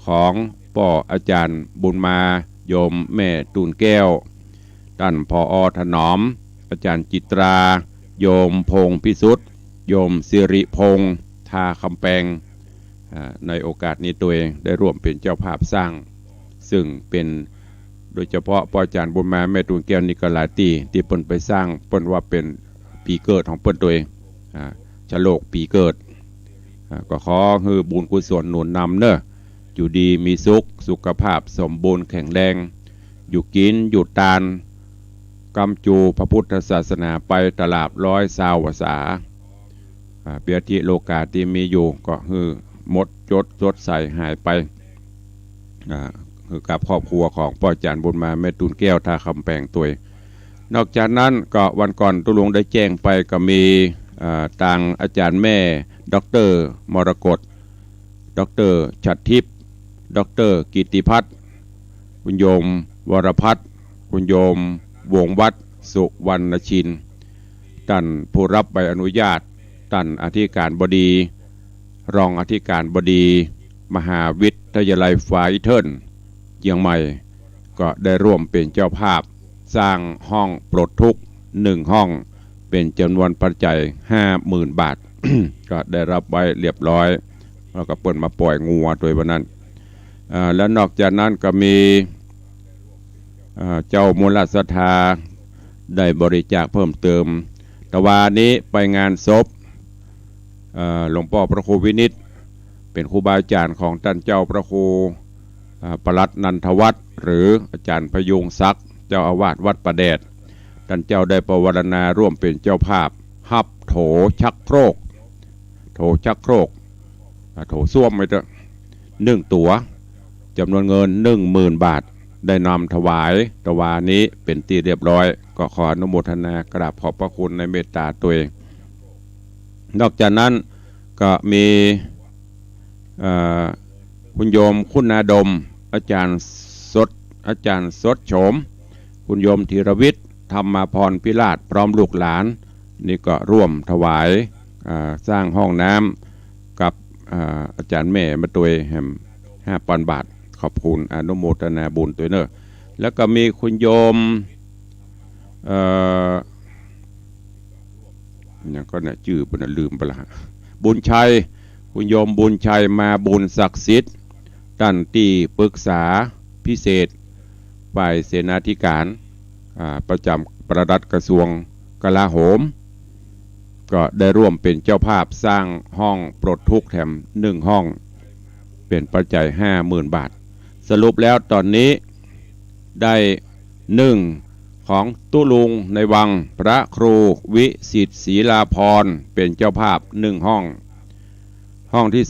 ของป่ออาจารย์บุญมาโยมแม่ตูนแก้วท่านพอถนอมอาจารย์จิตราโยมพงพิสุทธิ์โยมสิริพงษ์ทาคำแปงในโอกาสนี้ตัวเองได้ร่วมเป็นเจ้าภาพสร้างซึ่งเป็นโดยเฉพาะป่ออาจารย์บุญมาแม่ตูนแก้วนี่ก็หลายที่เปิ้นไปสร้างเปิ้นว่าเป็นปีเกิดของเปิ้นตัวเองฉลกปีเกิดก็ขอให้บุญกุศลหนุนนำเนอะอยู่ดีมีสุขภาพสมบูรณ์แข็งแรงอยู่กินอยู่ตานกำจูพระพุทธศาสนาไปตลาด100 วาษาเปียติโลกาที่มีอยู่ก็คือหมดจดใส่หายไปคือกับครอบครัวของพ่ออาจารย์บุญมาแม่ตุนแก้วทาคำแปงตัวนอกจากนั้นก็วันก่อนตุลุงได้แจ้งไปก็มีทางอาจารย์แม่ดร.มรกตดร.ฉัตรทิพย์ดร.กิติพัฒน์คุณโยมวรพัฒน์คุณโยมวงวัดสุวรรณชินท่านผู้รับใบอนุญาตท่านอธิการบดีรองอธิการบดีมหาวิทยาลัยฝ่ายเทิร์นเชียงใหม่ก็ได้ร่วมเป็นเจ้าภาพ สร้างห้องปลดทุกข์1ห้องเป็นจำนวนปัจจัย 50,000 บาท ก็ได้รับไว้เรียบร้อยแล้วก็เปิดมาปล่อยงัวโดยวันนั้นและนอกจากนั้นก็มีเจ้ามูลศรัทธาได้บริจาคเพิ่มเติมตะวันนี้ไปงานศพหลวงพ่อพระครูวินิจเป็นครูบาอาจารย์ของท่านเจ้าพระครูปลัดนันทวัฒน์หรืออาจารย์พยุงศักดิ์เจ้าอาวาสวัดประแดดท่านเจ้าได้ประวรณาร่วมเป็นเจ้าภาพฮับโถชักโครกโถชักโครกโถส้วมไปเถอะ1 ตั๋วจำนวนเงิน 10,000 บาทได้นำถวายตะวานี้เป็นที่เรียบร้อยก็ขออนุโมทนากราบขอบพระคุณในเมตตาตัวเองนอกจากนั้นก็มีคุณโยมคุณาดมอาจารย์สดโฉมคุณโยมธีรวิทย์ธรรมาพรพิราชพร้อมลูกหลานนี่ก็ร่วมถวายสร้างห้องน้ำกับอาจารย์แม่มาตัวแฮม5,000 บาทขอบคุณอนุโมทนาบุญตัวเนอะแล้วก็มีคุณโยมอย่างก็เนี่ยชื่อเป็นลืมไปละบุญชัยคุณโยมบุญชัยมาบุญศักดิ์สิทธิ์ท่านที่ปรึกษาพิเศษฝ่ายเสนาธิการประจำประดัดกระทรวงกลาโหมก็ได้ร่วมเป็นเจ้าภาพสร้างห้องปลดทุกข์แถม1ห้องเป็นปัจจัย 50,000 บาทสรุปแล้วตอนนี้ได้1ของตุลุงในวังพระครูวิสิทธิ์ศรีลาภรณ์เป็นเจ้าภาพ1ห้องที่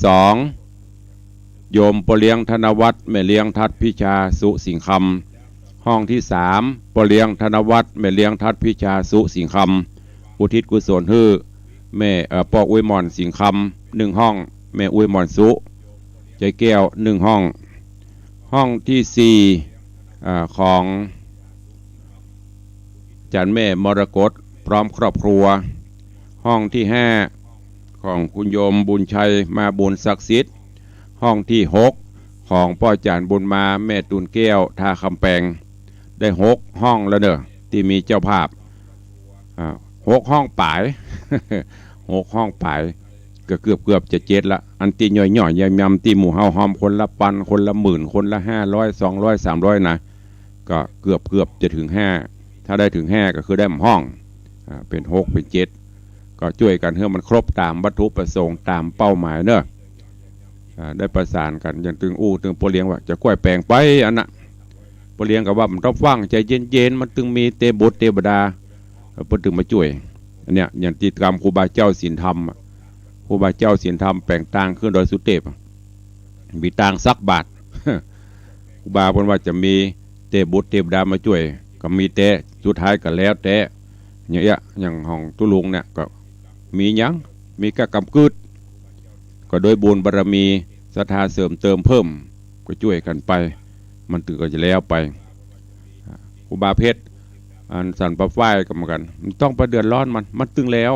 2โยมปเลี้ยงธนวัฒน์แม่เลี้ยงทัดพิชาสุสิงคำห้องที่3ปเลี้ยงธนวัฒน์แม่เลี้ยงทัดพิชาสุสิงคำอุทิศกุศลให้แม่ปออุ้ยหมอนสิงคำ1ห้องแม่อุ้ยหมอนสุใจแก้ว1ห้องที่4ของจันแม่มรกตพร้อมครอบครัวห้องที่5ของคุณโยมบุญชัยมาบุญศักดิ์สิทธิ์ห้องที่6ของพ่อจานบุญมาแม่ตุนแก้วท่าคำแปงได้6ห้องแล้วเนอะที่มีเจ้าภาพ6ห้องป่าย 6ห้องป่ายก็เกือบจะ7ละอันตีย่อยๆยำตีหมู่เฮาหอมคนละปันคนละหมื่นคนละ500 200 300นะก็เกือบจะถึง5ถ้าได้ถึง5ก็คือได้ห้องเป็น6เป็น7ก็ช่วยกันให้มันครบตามวัตถุประสงค์ตามเป้าหมายเนอะได้ประสานกันอย่างตึงปเลี้ยงว่าจะกล้วยแปลงไปอันน่ะปเลี้ยงกับว่ามันต้องฟังใจเย็นมันตึงมีเตบุตรเตบดาเพิ่นถึงมาช่วยอันเนี้ยอย่างติดกรรมครูบาเจ้าศีลธรรมครูบาเจ้าศีลธรรมแปลงต่างขึ้นโดยสุเทพมีต่างซักบาทครูบาเพิ่นว่าจะมีเตบุตรเตบดามาช่วยก็มีแต่สุดท้ายก็แล้วแต่อย่างของตุลุงเนี่ยก็มียังมีกะกำกึดก็โดยบุญบารมีศรัทธาเสริมเติมเพิ่มก็ช่วยกันไปมันถึงก็จะแล้วไปครูบาเพชรอันสันประฝ้ายกันเหมือนกันมันต้องไปเดือดร้อนมันตึงแล้ว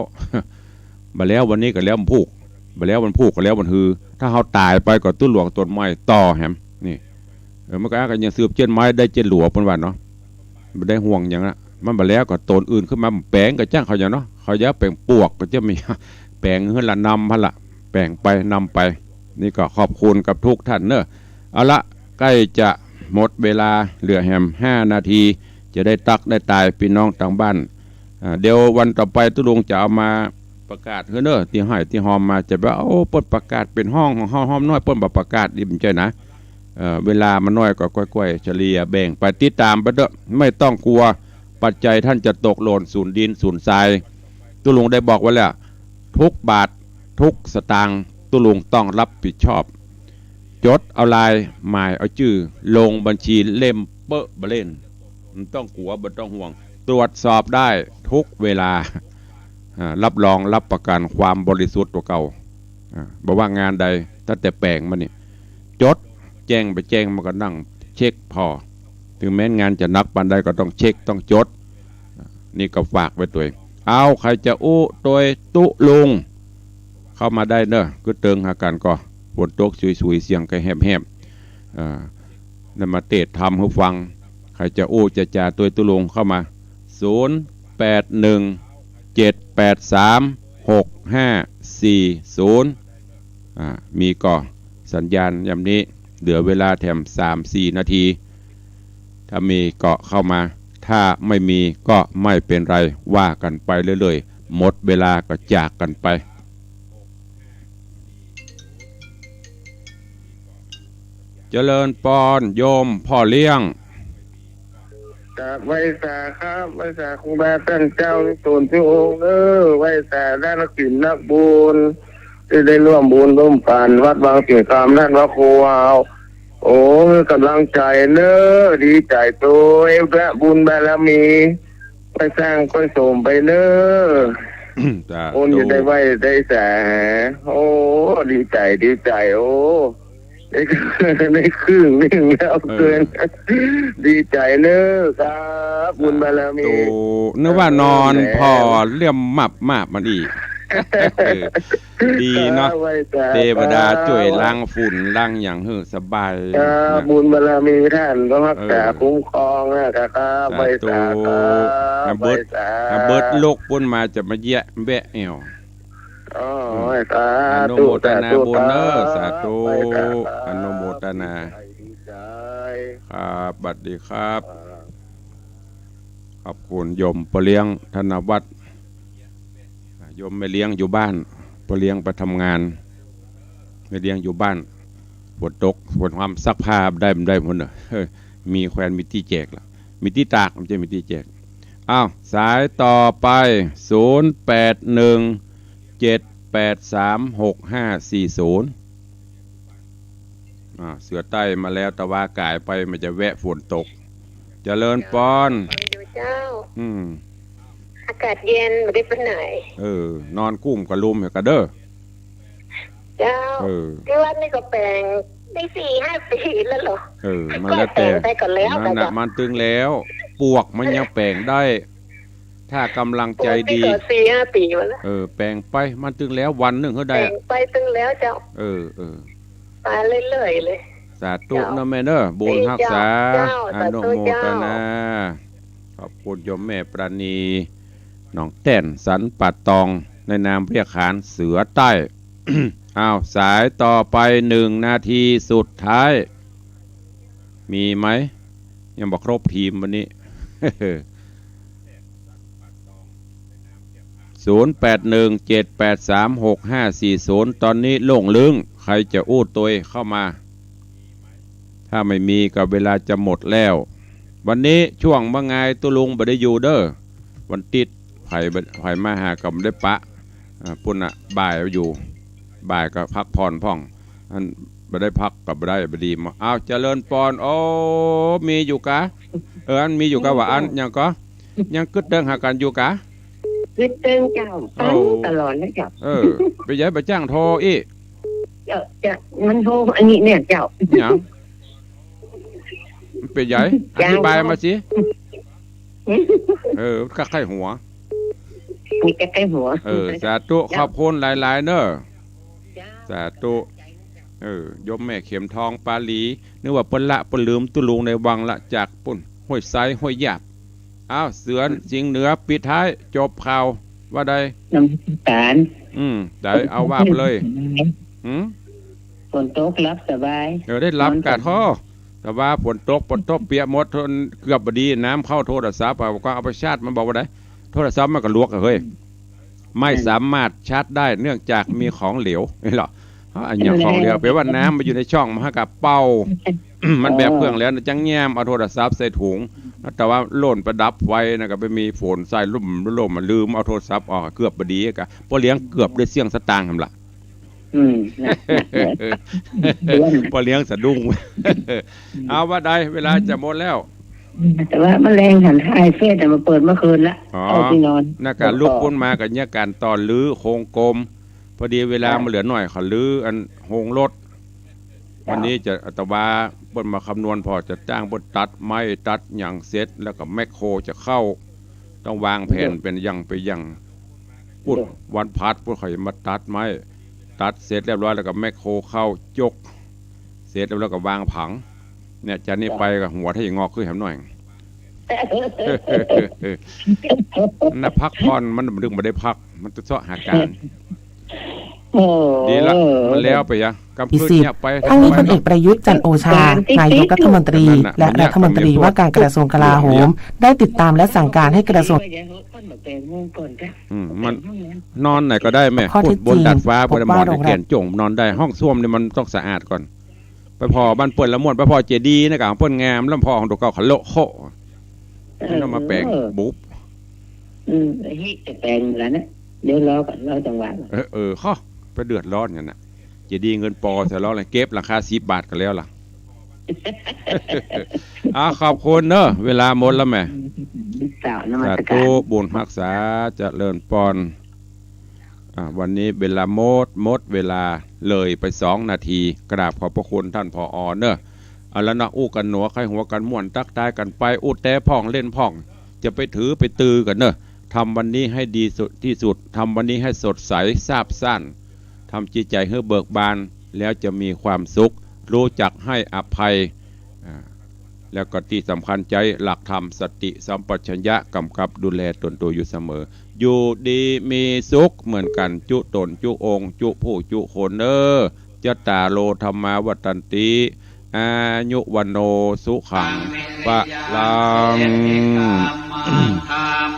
มาแล้ววันนี้ก็แล้วมันพูกมาแล้วมันพูกก็แล้วมันฮือถ้าเขาตายไปก็ตุ้นหลวงต้นไม้ต่อแหมนี่มันก็อากันยังสืบเจนไม้ได้เจนหลวงเป็นวันเนาะไม่ได้ห่วงอย่างนั้นมันมาแล้วก็ตนอื่นขึ้นมาแปลงก็จ้างเขาอย่างเนาะเขาจะแปลงปวกก็จะมีแปลงเฮือละนำพะละแปลงไปนำไปนี่ก็ขอบคุณกับทุกท่านเนอะเอาละใกล้จะหมดเวลาเหลือแฮม5 นาทีจะได้ตักได้ตายพี่น้องทางบ้านเดี๋ยววันต่อไปตุลุงจะเอามาประกาศเนอะที่ให้ที่หอมมาจะว่าโอ้เปิดประกาศเป็นห้องของห้องน้อยเปิดประกาศดิมใจนะเวลามันน้อยก็ค่อยๆเฉลี่ยแบ่งไปติดตามไปเถอะไม่ต้องกลัวปัจจัยท่านจะตกหล่นสูญดินสูญทรายตุลุงได้บอกไว้แล้วทุกบาททุกสตางค์ตุลุงต้องรับผิดชอบจดเอาลายหมายเอาชื่อลงบัญชีเล่มเปอะบะเล่นมันต้องกลัวมันต้องห่วงตรวจสอบได้ทุกเวลารับรองรับประกันความบริสุทธิ์ตัวเก่าบอกว่างานใดถ้าแต่แปลงมันนี่จดแจ้งมันก็นั่งเช็คพอถึงแม้งานจะนักปันใดก็ต้องเช็คต้องจดนี่ก็ฝากไว้ตัวเอาใครจะอู้ตัวตุลุงเข้ามาได้เนอะก็เติงหากันก็ฝนตกสุยๆเสียงก็แหบๆนั่นมาเตะทำให้ฟังใ รจะอู้จะจ่าตัวตุลุงเข้ามา0817836540มีก่อสัญญาณยามนี้เหลือเวลาแถม 3-4 นาทีถ้ามีเกาะเข้ามาถ้าไม่มีก็ไม่เป็นไรว่ากันไปเรื่อยๆหมดเวลาก็จากกันไปเจริญปอนโยมพ่อเลี้ยงจากไว้สาครับไว้สาคงบาตั้งเจ้าตูนที่องค์ไว้สาด้านนักศิลป์นักบุญที่ได้ร่วมบุญร่วมผ่านวัดบางสิ่งคำนั่นวัดครูเอาโอ้กำลังใจดีใจตัวพระบุญบารมีไปสร้างไปสมไปโอนอยู่ได้ไว้ได้สาโอ้ดีใจโอ้ได้ครึ่งนึงแล้วเกินดีใจครับบุญบารมีนึกว่านอนพอเลี่ยมมับมันอีกดีเนาะเทวดาช่วยล้างฝุ่นล้างอย่างสบายบุญบารมีท่านก็รักษาคุ้มครองนะครับไปสาครับเบิดโลกปุ่นมาจะมาแยะแบะเอวอนุโมทนาบุญสาธุอนุโมทนาครับบัดดีครับขอบคุณโยมปเลี้ยงธนวัฒน์โยมไม่เลี้ยงอยู่บ้านปเลี้ยงไปทำงานไม่เลี้ยงอยู่บ้านปวดตกปวดความซักผ้าได้หมดเนอะมีแควนมีที่แจกละมีที่ตากไม่ใช่มีที่แจกอ้าวสายต่อไป0817836540เสือใต้มาแล้วตะวากายไปมันจะแวะฝนตกเจริญปอนอยู่เจ้าอากาศเย็นไม่ได้ไปไหนนอนกุ้มกับลุมกับเด้อเจ้าที่วัดนี่ก็แปลงได้4-5 ปีแล้วเหรอมันแล้วแต่นั่นน่ะมันตึงแล้วปวกมันยังแปลงได้ถ้ากำลังใจดี4-5 ปีมาแล้วแปลงไปมันตึงแล้ววันหนึ่งเขาได้แปลงไปตึงแล้วเจ้าตายเรื่อยๆเลยสาธุนะแม่เด้อบุญรักษาอนุโมทนาขอบคุณโยมแม่ปราณีน้องแต้นสันปัดตองในนามเรียกขานเสือใต้ อ้าวสายต่อไป1 นาทีสุดท้ายมีไหมยังบอกครบทีมวันนี้ 0817836540ตอนนี้โล่งลึงใครจะอู้ตัวเข้ามาถ้าไม่มีก็เวลาจะหมดแล้ววันนี้ช่วงบ่ไงตุลุงบ่ได้อยู่เด้อวันติดไผ่มาหากับได้ปะปุ่นน่ะบ่ายอยู่บ่ายก็พักผ่อนพ่องอันบ่ได้พักกับบ่ได้บ่ดีมาอ้าวเจริญปอนโอ้มีอยู่กะอันมีอยู่กะว่าอันยังก็ยังกึดเดิงหากันอยู่กะกึดเดิงเจ้าตั้งตลอดนะเจ้าไปย้ายไปจ้างโทรอีจะมันโทรอันนี้เนี่ยเจ้ายังเป็นใหญ่อธิบายมาสิก็ไข้หัวมีใกล้หัวสาธุขอบคุณหลายๆเนอะสาธุยมแม่เข็มทองปาลีนึกว่าปนละปนลืมตุลุงในวังละจากปุ่นห้วยไซห้วยหยาบอ้าวเสือจริงเหนือปิดท้ายจบข่าวว่าใดน้ำตาลได้เอาว่าไปเลยฝนตกรับสบายได้รับกาดท่อแต่ว่าฝนตกเปียกหมดเกือบบดีน้ำเข้าโทรศัพท์ก็เอาไปชาร์จมันบอกว่าได้โทรศัพท์มันก็ลวกเฮ้ยไม่สามารถชาร์จได้เนื่องจากมีของเหลวนี่หรออันอย่างของเหลวแปลว่าน้ำมันอยู่ในช่องมันกับเป้า มันแบบเครื่องแล้วจังแง้มเอาโทรศัพท์ใส่ถุงแต่ว่าโล่นประดับไว้นะก็ไปมีฝนใส่ลุ่มมันลืมเอาโทรศัพท์ออกเกือบบดีกะพอเลี้ยงเกือบได้เสี่ยงสตางค์ทำละพอเลี้ยงสะดุ้งเอาว่าใดเวลาจะหมดแล้วแต่ว่าแมลงหันท้ายเฟซแต่มาเปิดเมื่อคืนละเอาที่นอนนักการลุกพ้นมากับเนี่ยการตอนลื้อโครงกลมพอดีเวลามันเหลือหน่อยเขาลื้ออันโฮงรถวันนี้จะอัตวาบนมาคำนวณพอจะจ้างบนตัดไม้ตัดอย่างเสร็จแล้วก็แมคโครจะเข้าต้องวางแผนเป็นยังไปยังพูดวันพัดพูดเขาจะมาตัดไม้ตัดเสร็จเรียบร้อยแล้วก็แมคโครเข้ายกเสร็จแล้วก็วางผังเนี่ยจากนี้ไปกับหัวถ้าอย่างงอกขึ้นแหมหน่อย น่ะพักผ่อนมันดึงไม่ได้พักมันจะเสาะหาการดีละมันแล้วไปยะกำพืชเนี่ยไป ทั้งนี้พลเอกประยุทธ์จันทร์โอชานายกรัฐมนตรีและรัฐมนตรีว่าการกระทรวงกลาโหมได้ติดตามและสั่งการให้กระทรวงมันนอนไหนก็ได้แม่พูดบนดาดฟ้าบนหมอนแขนจ่งนอนได้ห้องส้วมเนี่ยมันต้องสะอาดก่อนไปพอบ้านเปิดละม่วนไปพอเจดีนะกับเปิ้นงามแล้วพอของตัวเก่าขะโลโคต้องมาแปลงบุ๊บฮิจะแปลงแล้วนะเดี๋ยวรอก่อนรอจังหวะข้อไปเดือดร้อนกันนะเจดีเงินปอเสร็จแล้วเลยเก็บราคา10 บาทกันแล้วล่ะขอบคุณเนอะเวลาหมดแล้วแม่สาธุบุญรักษาเจริญปอนวันนี้เวลาหมดเวลาเลยไป2 นาทีกราบขอบพระคุณท่านผอ.เนอะเอาแล้วนะอู้กันหนัวใครหัวกันม่วนตักตายกันไปอู้แต่พ่องเล่นพ่องจะไปถือไปตือกันเนอะทำวันนี้ให้ดีสุดที่สุดทำวันนี้ให้สดใสซาบซ่านทำจิตใจให้เบิกบานแล้วจะมีความสุขรู้จักให้อภัยแล้วก็ที่สำคัญใจหลักธรรมสติสัมปชัญญะกำกับดูแลตนตัวอยู่เสมออยู่ดีมีสุขเหมือนกันจุตนจุองค์จุผู้จุคนจะตาโลธรรมาวัตันติอายุวันโนสุขังปะลัง